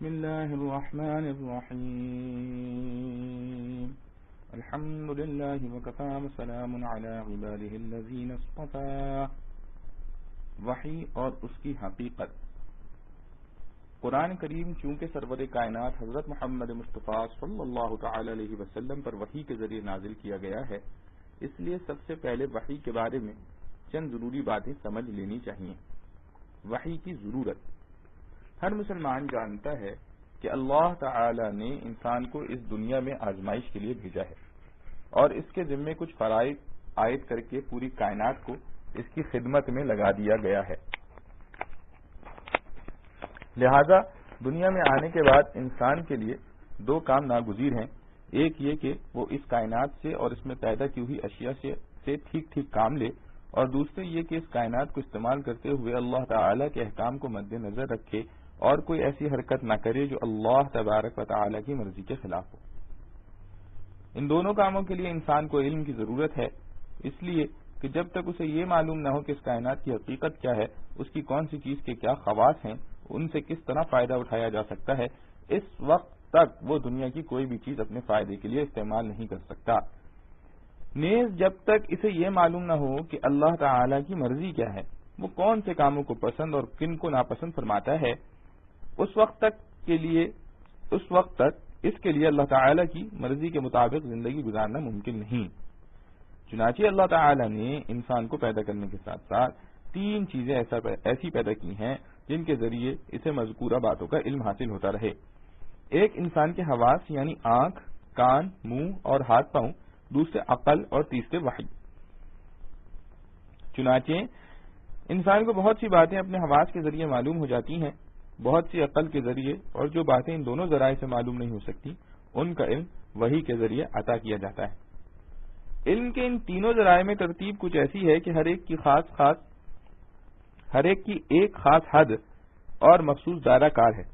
بسم الله الرحمن الرحيم الحمد لله وكفى وسلام على عباده الذين اصطفى. وحی اور اس کی حقیقت. قرآن کریم چونکہ سرور کائنات حضرت محمد مصطفیٰ صلی اللہ تعالی علیہ وسلم پر وحی کے ذریعے نازل کیا گیا ہے، اس لیے سب سے پہلے وحی کے بارے میں چند ضروری باتیں سمجھ لینی چاہیے. وحی کی ضرورت. ہر مسلمان جانتا ہے کہ اللہ تعالی نے انسان کو اس دنیا میں آزمائش کے لیے بھیجا ہے اور اس کے ذمے کچھ فرائض عائد کر کے پوری کائنات کو اس کی خدمت میں لگا دیا گیا ہے. لہذا دنیا میں آنے کے بعد انسان کے لیے دو کام ناگزیر ہیں. ایک یہ کہ وہ اس کائنات سے اور اس میں پیدا کی ہوئی اشیاء سے ٹھیک ٹھیک کام لے، اور دوسرے یہ کہ اس کائنات کو استعمال کرتے ہوئے اللہ تعالی کے احکام کو مد نظر رکھے اور کوئی ایسی حرکت نہ کرے جو اللہ تبارک و تعالی کی مرضی کے خلاف ہو. ان دونوں کاموں کے لیے انسان کو علم کی ضرورت ہے، اس لیے کہ جب تک اسے یہ معلوم نہ ہو کہ اس کائنات کی حقیقت کیا ہے، اس کی کون سی چیز کے کیا خواص ہیں، ان سے کس طرح فائدہ اٹھایا جا سکتا ہے، اس وقت تک وہ دنیا کی کوئی بھی چیز اپنے فائدے کے لیے استعمال نہیں کر سکتا. نیز جب تک اسے یہ معلوم نہ ہو کہ اللہ تعالی کی مرضی کیا ہے، وہ کون سے کاموں کو پسند اور کن کو ناپسند فرماتا ہے، اس وقت تک اس کے لیے اللہ تعالی کی مرضی کے مطابق زندگی گزارنا ممکن نہیں. چنانچہ اللہ تعالی نے انسان کو پیدا کرنے کے ساتھ ساتھ تین چیزیں ایسی پیدا کی ہیں جن کے ذریعے اسے مذکورہ باتوں کا علم حاصل ہوتا رہے. ایک انسان کے حواس یعنی آنکھ، کان، منہ اور ہاتھ پاؤں، دوسرے عقل اور تیسرے وحی. چنانچہ انسان کو بہت سی باتیں اپنے حواس کے ذریعے معلوم ہو جاتی ہیں، بہت سی عقل کے ذریعے، اور جو باتیں ان دونوں ذرائع سے معلوم نہیں ہو سکتی ان کا علم وحی کے ذریعے عطا کیا جاتا ہے. علم کے ان تینوں ذرائع میں ترتیب کچھ ایسی ہے کہ ہر ایک کی ایک خاص حد اور مخصوص دائرہ کار ہے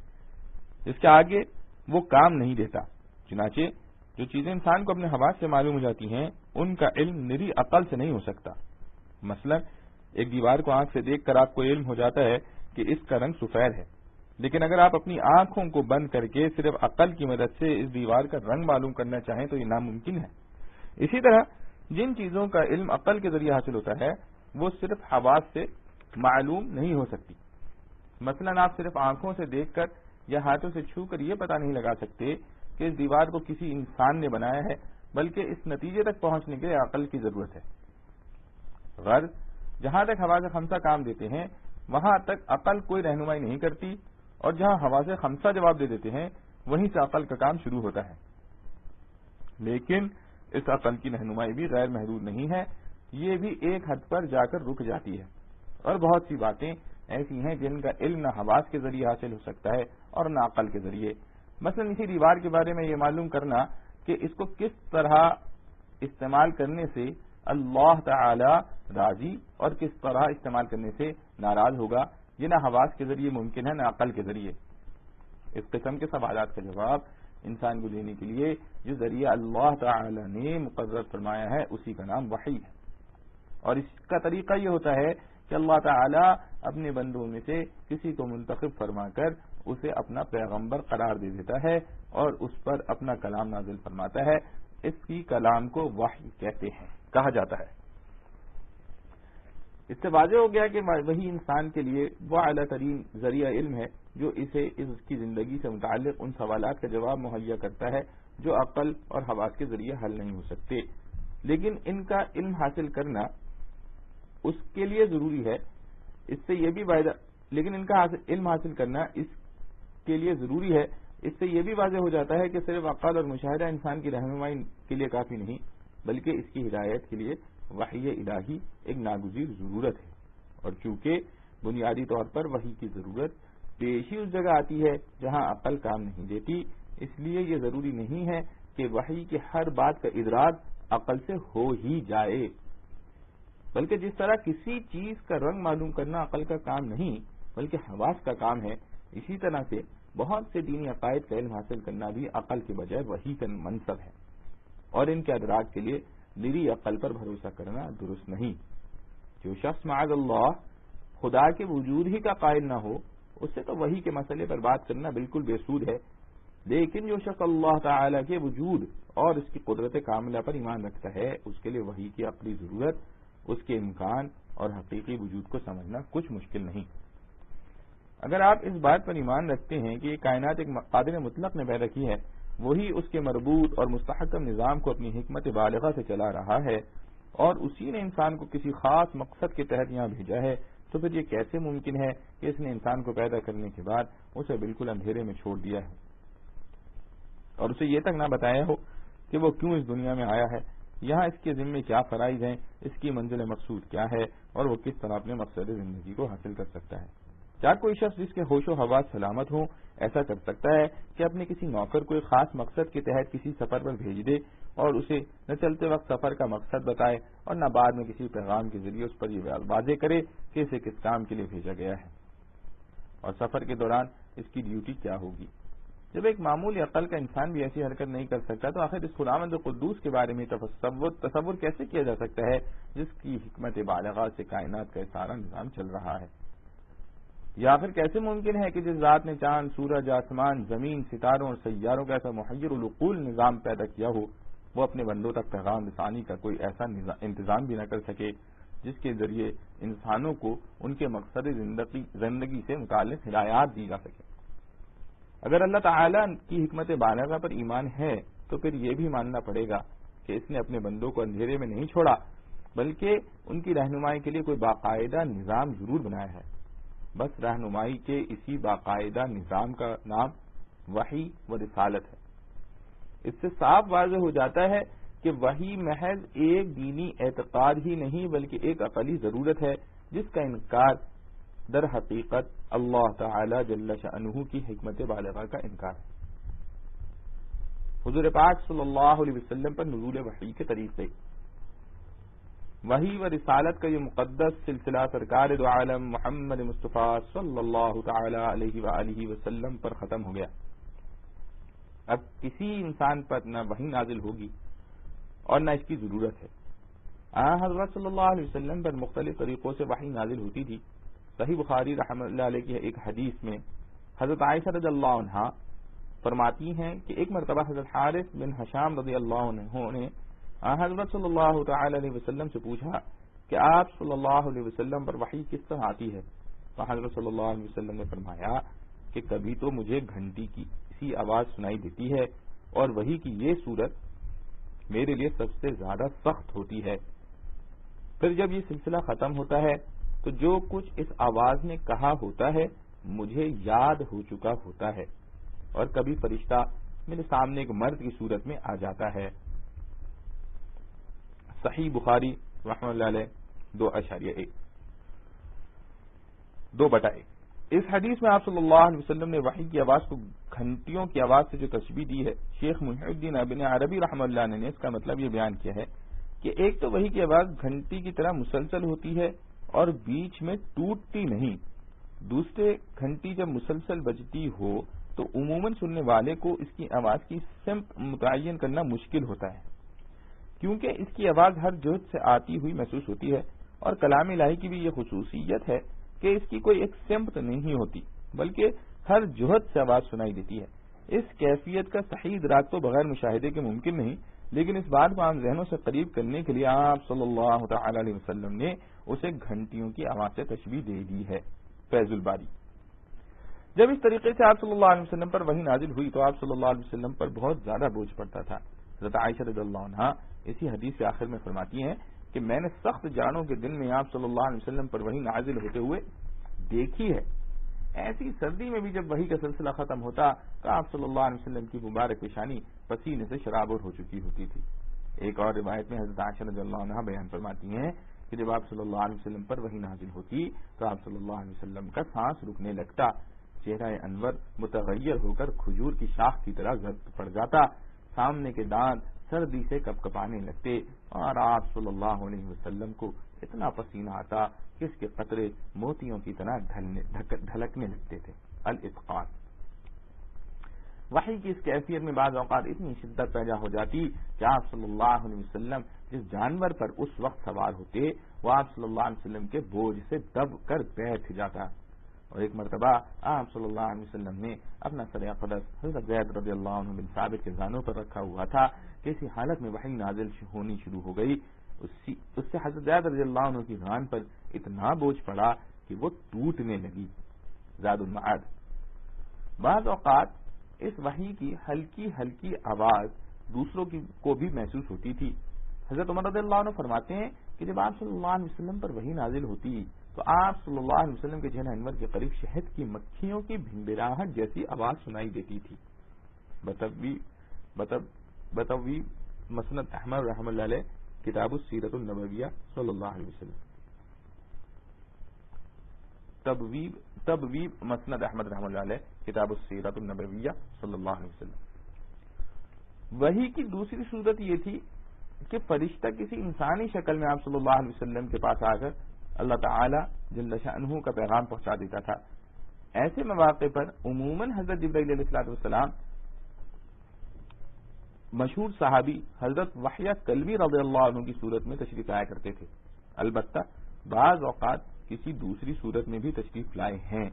جس کے آگے وہ کام نہیں دیتا. چنانچہ جو چیزیں انسان کو اپنے حواس سے معلوم ہو جاتی ہیں ان کا علم نری عقل سے نہیں ہو سکتا. مثلا ایک دیوار کو آنکھ سے دیکھ کر آپ کو علم ہو جاتا ہے کہ اس کا رنگ سفید ہے، لیکن اگر آپ اپنی آنکھوں کو بند کر کے صرف عقل کی مدد سے اس دیوار کا رنگ معلوم کرنا چاہیں تو یہ ناممکن ہے. اسی طرح جن چیزوں کا علم عقل کے ذریعے حاصل ہوتا ہے وہ صرف حواس سے معلوم نہیں ہو سکتی. مثلا آپ صرف آنکھوں سے دیکھ کر یا ہاتھوں سے چھو کر یہ پتہ نہیں لگا سکتے کہ اس دیوار کو کسی انسان نے بنایا ہے، بلکہ اس نتیجے تک پہنچنے کے لیے عقل کی ضرورت ہے. غرض جہاں تک حواس خمسہ کام دیتے ہیں وہاں تک عقل کوئی رہنمائی نہیں کرتی، اور جہاں حواس خمسہ جواب دے دیتے ہیں وہیں سے عقل کا کام شروع ہوتا ہے. لیکن اس عقل کی رہنمائی بھی غیر محدود نہیں ہے، یہ بھی ایک حد پر جا کر رک جاتی ہے، اور بہت سی باتیں ایسی ہیں جن کا علم نہ حواس کے ذریعے حاصل ہو سکتا ہے اور نہ عقل کے ذریعے. مثلا اسی دیوار کے بارے میں یہ معلوم کرنا کہ اس کو کس طرح استعمال کرنے سے اللہ تعالی راضی اور کس طرح استعمال کرنے سے ناراض ہوگا، یہ نہ حواس کے ذریعے ممکن ہے نہ عقل کے ذریعے. اس قسم کے سوالات کا جواب انسان کو دینے کے لیے جو ذریعہ اللہ تعالی نے مقرر فرمایا ہے اسی کا نام وحی ہے. اور اس کا طریقہ یہ ہوتا ہے کہ اللہ تعالی اپنے بندوں میں سے کسی کو منتخب فرما کر اسے اپنا پیغمبر قرار دے دیتا ہے اور اس پر اپنا کلام نازل فرماتا ہے. اس کی کلام کو وحی کہتے ہیں، کہا جاتا ہے. اس سے واضح ہو گیا کہ وہی انسان کے لیے وہ اعلیٰ ترین ذریعہ علم ہے جو اسے اس کی زندگی سے متعلق ان سوالات کا جواب مہیا کرتا ہے جو عقل اور حواس کے ذریعے حل نہیں ہو سکتے. لیکن ان کا علم حاصل کرنا اس کے لیے ضروری ہے، اس سے یہ بھی واضح ہو جاتا ہے کہ صرف عقل اور مشاہدہ انسان کی رہنمائی کے لیے کافی نہیں، بلکہ اس کی ہدایت کے لیے وحی الہی ایک ناگزیر ضرورت ہے. اور چونکہ بنیادی طور پر وحی کی ضرورت پیش ہی اس جگہ آتی ہے جہاں عقل کام نہیں دیتی، اس لیے یہ ضروری نہیں ہے کہ وحی کی ہر بات کا ادراک عقل سے ہو ہی جائے، بلکہ جس طرح کسی چیز کا رنگ معلوم کرنا عقل کا کام نہیں بلکہ حواس کا کام ہے، اسی طرح سے بہت سے دینی عقائد کا علم حاصل کرنا بھی عقل کے بجائے وحی کا منصب ہے، اور ان کے ادراک کے لیے نری عقل پر بھروسہ کرنا درست نہیں. جو شخص معاذ اللہ خدا کے وجود ہی کا قائل نہ ہو اس سے تو وحی کے مسئلے پر بات کرنا بالکل بے سود ہے. لیکن جو شخص اللہ تعالیٰ کے وجود اور اس کی قدرت کاملہ پر ایمان رکھتا ہے اس کے لیے وحی کی عقلی ضرورت، اس کے امکان اور حقیقی وجود کو سمجھنا کچھ مشکل نہیں. اگر آپ اس بات پر ایمان رکھتے ہیں کہ یہ کائنات ایک قادر مطلق نے پیدا کی ہے، وہی اس کے مربوط اور مستحکم نظام کو اپنی حکمت بالغہ سے چلا رہا ہے اور اسی نے انسان کو کسی خاص مقصد کے تحت یہاں بھیجا ہے، تو پھر یہ کیسے ممکن ہے کہ اس نے انسان کو پیدا کرنے کے بعد اسے بالکل اندھیرے میں چھوڑ دیا ہے اور اسے یہ تک نہ بتایا ہو کہ وہ کیوں اس دنیا میں آیا ہے، یہاں اس کے ذمے کیا فرائض ہیں، اس کی منزل مقصود کیا ہے اور وہ کس طرح اپنے مقصد زندگی کو حاصل کر سکتا ہے. کیا کوئی شخص جس کے ہوش و حواس سلامت ہوں ایسا کر سکتا ہے کہ اپنے کسی نوکر کو ایک خاص مقصد کے تحت کسی سفر پر بھیج دے اور اسے نہ چلتے وقت سفر کا مقصد بتائے اور نہ بعد میں کسی پیغام کے ذریعے اس پر یہ واضح کرے کہ اسے کس کام کے لیے بھیجا گیا ہے اور سفر کے دوران اس کی ڈیوٹی کیا ہوگی؟ جب ایک معمولی عقل کا انسان بھی ایسی حرکت نہیں کر سکتا تو آخر اس خداوند قدوس کے بارے میں تصور کیسے کیا جا سکتا ہے جس کی حکمت بالغہ سے کائنات کا سارا نظام چل رہا ہے؟ یا پھر کیسے ممکن ہے کہ جس ذات نے چاند، سورج، آسمان، زمین، ستاروں اور سیاروں کا ایسا محیر العقول نظام پیدا کیا ہو وہ اپنے بندوں تک پیغام رسانی کا کوئی ایسا انتظام بھی نہ کر سکے جس کے ذریعے انسانوں کو ان کے مقصد زندگی سے متعلق ہدایات دی جا سکے؟ اگر اللہ تعالیٰ کی حکمت بالغہ پر ایمان ہے تو پھر یہ بھی ماننا پڑے گا کہ اس نے اپنے بندوں کو اندھیرے میں نہیں چھوڑا بلکہ ان کی رہنمائی کے لیے کوئی باقاعدہ نظام ضرور بنایا ہے. بس رہنمائی کے اسی باقاعدہ نظام کا نام وحی و رسالت ہے. اس سے صاف واضح ہو جاتا ہے کہ وحی محض ایک دینی اعتقاد ہی نہیں بلکہ ایک عقلی ضرورت ہے جس کا انکار در حقیقت اللہ تعالی جل شأنہ کی حکمت بالغہ کا انکار ہے. حضور پاک صلی اللہ علیہ وسلم پر نزول وحی کے طریقے. وحی و رسالت کا یہ مقدس سلسلہ سرکار دو عالم محمد مصطفیٰ صلی اللہ تعالی علیہ وآلہ وسلم پر ختم ہو گیا. اب کسی انسان پر نہ وحی نازل ہوگی اور نہ اس کی ضرورت ہے. حضرت صلی اللہ علیہ وسلم پر مختلف طریقوں سے وحی نازل ہوتی تھی. صحیح بخاری رحمۃ اللہ علیہ کی ایک حدیث میں حضرت عائشہ رضی اللہ عنہا فرماتی ہیں کہ ایک مرتبہ حضرت حارث بن حشام رضی اللہ عنہ نے حضرت صلی اللہ تعالی علیہ وسلم سے پوچھا کہ آپ صلی اللہ علیہ وسلم پر وحی کس طرح آتی ہے؟ تو حضرت صلی اللہ علیہ وسلم نے فرمایا کہ کبھی تو مجھے گھنٹی کی اسی آواز سنائی دیتی ہے اور وحی کی یہ صورت میرے لیے سب سے زیادہ سخت ہوتی ہے. پھر جب یہ سلسلہ ختم ہوتا ہے تو جو کچھ اس آواز نے کہا ہوتا ہے مجھے یاد ہو چکا ہوتا ہے اور کبھی فرشتہ میرے سامنے ایک مرد کی صورت میں آ جاتا ہے. صحیح بخاری رحمۃ اللہ علیہ 2/1. اس حدیث میں آپ صلی اللہ علیہ وسلم نے وحی کی آواز کو گھنٹیوں کی آواز سے جو تشبیہ دی ہے، شیخ محی الدین ابن عربی رحمۃ اللہ علیہ نے اس کا مطلب یہ بیان کیا ہے کہ ایک تو وحی کی آواز گھنٹی کی طرح مسلسل ہوتی ہے اور بیچ میں ٹوٹتی نہیں. دوسرے گھنٹی جب مسلسل بجتی ہو تو عموماً سننے والے کو اس کی آواز کی سمت متعین کرنا مشکل ہوتا ہے کیونکہ اس کی آواز ہر جہت سے آتی ہوئی محسوس ہوتی ہے اور کلام الہی کی بھی یہ خصوصیت ہے کہ اس کی کوئی ایک سمت نہیں ہوتی بلکہ ہر جہت سے آواز سنائی دیتی ہے. اس کیفیت کا صحیح ادراک تو بغیر مشاہدے کے ممکن نہیں، لیکن اس بات کو عام ذہنوں سے قریب کرنے کے لیے آپ صلی اللہ تعالی علیہ وسلم نے اسے گھنٹیوں کی آواز سے تشبیہ دے دی ہے. فیض الباری. جب اس طریقے سے آپ صلی اللہ علیہ وسلم پر وحی نازل ہوئی تو آپ صلی اللہ علیہ وسلم پر بہت زیادہ بوجھ پڑتا تھا. حضرت عائشہ رضی اللہ عنہا اسی حدیث کے آخر میں فرماتی ہیں کہ میں نے سخت جانوں کے دن میں آپ صلی اللہ علیہ وسلم پر وحی نازل ہوتے ہوئے دیکھی ہے. ایسی سردی میں بھی جب وحی کا سلسلہ ختم ہوتا تو آپ صلی اللہ علیہ وسلم کی مبارک پیشانی پسینے سے شرابور ہو چکی ہوتی تھی. ایک اور روایت میں حضرت عائشہ رضی اللہ عنہا بیان فرماتی ہیں کہ جب آپ صلی اللہ علیہ وسلم پر وحی نازل ہوتی تو آپ صلی اللہ علیہ وسلم کا سانس رکنے لگتا، چہرہ انور متغیر ہو کر کھجور کی شاخ کی طرح زرد پڑ جاتا، سامنے کے دانت سردی سے کپکپانے لگتے اور آپ صلی اللہ علیہ وسلم کو اتنا پسینہ آتا کہ اس کے قطرے موتیوں کی طرح ڈھلکنے لگتے تھے. الاتقان. وحی کی اس کیفیت میں بعض اوقات اتنی شدت پیدا ہو جاتی کہ آپ صلی اللہ علیہ وسلم جس جانور پر اس وقت سوار ہوتے وہ آپ صلی اللہ علیہ وسلم کے بوجھ سے دب کر بیٹھ جاتا. اور ایک مرتبہ آپ صلی اللہ علیہ وسلم نے اپنا سر اقدس حضرت زید رضی اللہ عنہ بن ثابت کے زانوں پر رکھا ہوا تھا کہ اسی حالت میں وحی نازل ہونی شروع ہو گئی. اس سے حضرت زید رضی اللہ عنہ کی ران پر اتنا بوجھ پڑا کہ وہ ٹوٹنے لگی. زاد المعاد. بعض اوقات اس وحی کی ہلکی ہلکی آواز دوسروں کو بھی محسوس ہوتی تھی. حضرت عمر رضی اللہ عنہ فرماتے ہیں کہ جب آپ صلی اللہ علیہ وسلم پر وحی نازل ہوتی تو آپ صلی اللہ علیہ وسلم کے چہرہ انور کے قریب شہد کی مکھیوں کی بھنبراہٹ جیسی آواز سنائی دیتی تھی. بتوی مسند احمد رحمۃ اللہ علیہ کتاب السیرۃ النبویہ صلی اللہ علیہ وسلم. تبویب مسند احمد رحمۃ اللہ علیہ کتاب السیرۃ النبویہ صلی اللہ علیہ وسلم. وحی کی دوسری صورت یہ تھی کہ فرشتہ کسی انسانی شکل میں آپ صلی اللہ علیہ وسلم کے پاس آ کر اللہ تعالی جل شأنہ کا پیغام پہنچا دیتا تھا. ایسے مواقع پر عموماً حضرت جبرائیل علیہ الصلوۃ والسلام مشہور صحابی حضرت وحیہ کلبی رضی اللہ عنہ کی صورت میں تشریف لایا کرتے تھے. البتہ بعض اوقات کسی دوسری صورت میں بھی تشریف لائے ہیں.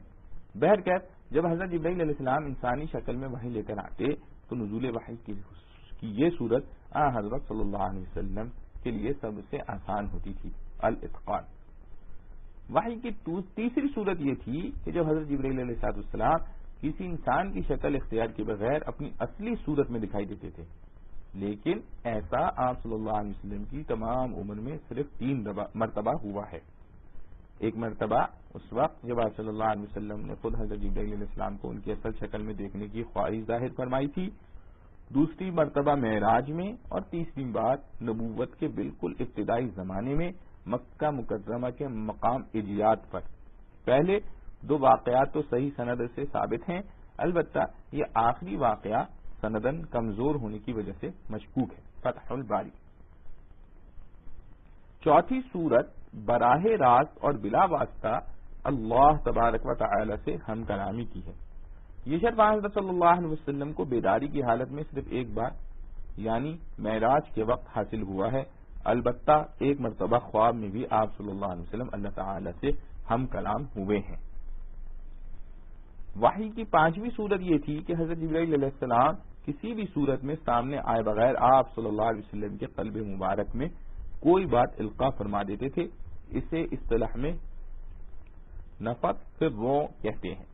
بہرکیف جب حضرت جبرائیل علیہ السلام انسانی شکل میں وحی لے کر آتے تو نزول وحی کی یہ صورت حضرت صلی اللہ علیہ وسلم کے لیے سب سے آسان ہوتی تھی. الاتقان. وحی کی تیسری صورت یہ تھی کہ جب حضرت جبرائیل علیہ السلام کسی انسان کی شکل اختیار کے بغیر اپنی اصلی صورت میں دکھائی دیتے تھے. لیکن ایسا آپ صلی اللہ علیہ وسلم کی تمام عمر میں صرف 3 مرتبہ ہوا ہے. ایک مرتبہ اس وقت جب آپ صلی اللہ علیہ وسلم نے خود حضرت جبرائیل علیہ السلام کو ان کی اصل شکل میں دیکھنے کی خواہش ظاہر فرمائی تھی. دوسری مرتبہ معراج میں اور تیسری بار نبوت کے بالکل ابتدائی زمانے میں مکہ مکرمہ کے مقام اجیاد پر. پہلے 2 واقعات تو صحیح سند سے ثابت ہیں، البتہ یہ آخری واقعہ سندن کمزور ہونے کی وجہ سے مشکوک ہے. فتح الباری. چوتھی صورت براہ راست اور بلا واسطہ اللہ تبارک و تعالی سے ہم کلامی کی ہے. یہ شرف حضرت صلی اللہ علیہ وسلم کو بیداری کی حالت میں صرف ایک بار یعنی معراج کے وقت حاصل ہوا ہے. البتہ ایک مرتبہ خواب میں بھی آپ صلی اللہ علیہ وسلم اللہ تعالی سے ہم کلام ہوئے ہیں. وحی کی 5ویں صورت یہ تھی کہ حضرت جبرائیل علیہ السلام کسی بھی صورت میں سامنے آئے بغیر آپ صلی اللہ علیہ وسلم کے قلب مبارک میں کوئی بات القاء فرما دیتے تھے. اسے اصطلاح میں نفخ فی الروح کہتے ہیں.